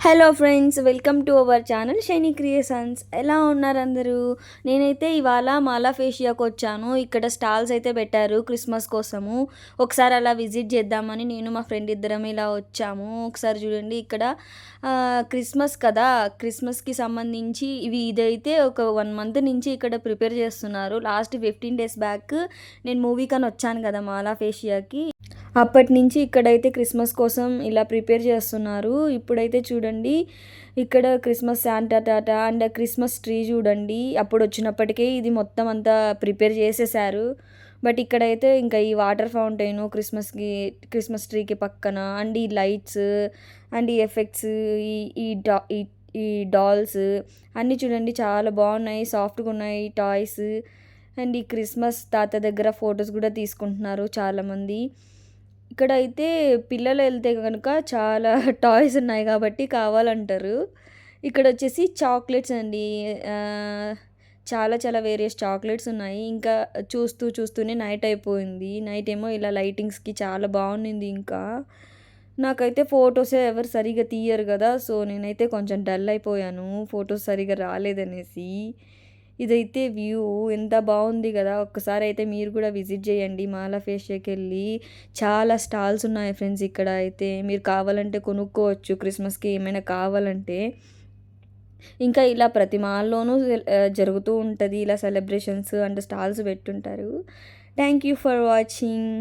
Hello friends, welcome to our channel shiny creations. ఎలా ఉన్నారు అందరూ? నేనైతే ఇవాళ మాలా ఫేషియాకి వచ్చాను. ఇక్కడ స్టాల్స్ అయితే పెట్టారు క్రిస్మస్ కోసము. ఒకసారి అలా విజిట్ చేద్దామని నేను మా ఫ్రెండ్ ఇద్దరం ఇలా వచ్చాము. ఒకసారి చూడండి ఇక్కడ క్రిస్మస్ కదా, క్రిస్మస్కి సంబంధించి ఇదైతే ఒక 1 మంత్ నుంచి ఇక్కడ ప్రిపేర్ చేస్తున్నారు. లాస్ట్ 15 days బ్యాక్ నేను మూవీకని వచ్చాను కదా మాలా ఫేషియాకి. అప్పటి నుంచి ఇక్కడైతే క్రిస్మస్ కోసం ఇలా ప్రిపేర్ చేస్తున్నారు. ఇప్పుడైతే చూడండి ఇక్కడ Christmas Santa Tata and Christmas tree చూడండి. అప్పుడు వచ్చినప్పటికే ఇది మొత్తం అంతా ప్రిపేర్ చేసేసారు. బట్ ఇక్కడైతే ఇంకా ఈ వాటర్ ఫౌంటైన్ క్రిస్మస్ ట్రీకి పక్కన అండ్ ఈ లైట్స్ అండ్ ఈ ఎఫెక్ట్స్, ఈ ఈ డా ఈ ఈ డాల్స్ అన్నీ చూడండి చాలా బాగున్నాయి, సాఫ్ట్గా ఉన్నాయి టాయ్స్. అండ్ ఈ క్రిస్మస్ తాత దగ్గర ఫొటోస్ కూడా తీసుకుంటున్నారు చాలామంది. ఇక్కడైతే పిల్లలు వెళ్తే కనుక చాలా టాయ్స్ ఉన్నాయి కాబట్టి కావాలంటారు. ఇక్కడ వచ్చేసి చాక్లెట్స్ అండి. చాలా చాలా వేరియస్ చాక్లెట్స్ ఉన్నాయి. ఇంకా చూస్తూనే నైట్ అయిపోయింది. నైట్ ఏమో ఇలా లైటింగ్స్కి చాలా బాగుంది. ఇంకా నాకైతే ఫొటోసే ఎవరు సరిగా తీయరు కదా, సో నేనైతే కొంచెం డల్ అయిపోయాను ఫొటోస్ సరిగా రాలేదనేసి. ఇదైతే వ్యూ ఎంత బాగుంది కదా, ఒక్కసారి అయితే మీరు కూడా విజిట్ చేయండి మాలా ఫేషియాకి వెళ్ళి. చాలా స్టాల్స్ ఉన్నాయి ఫ్రెండ్స్. ఇక్కడ అయితే మీరు కావాలంటే కొనుక్కోవచ్చు క్రిస్మస్కి ఏమైనా కావాలంటే. ఇంకా ఇలా ప్రతి మాల్లోనూ జరుగుతూ ఉంటుంది ఇలా సెలబ్రేషన్స్ అండ్ స్టాల్స్ పెట్టుంటారు. Thank you for watching.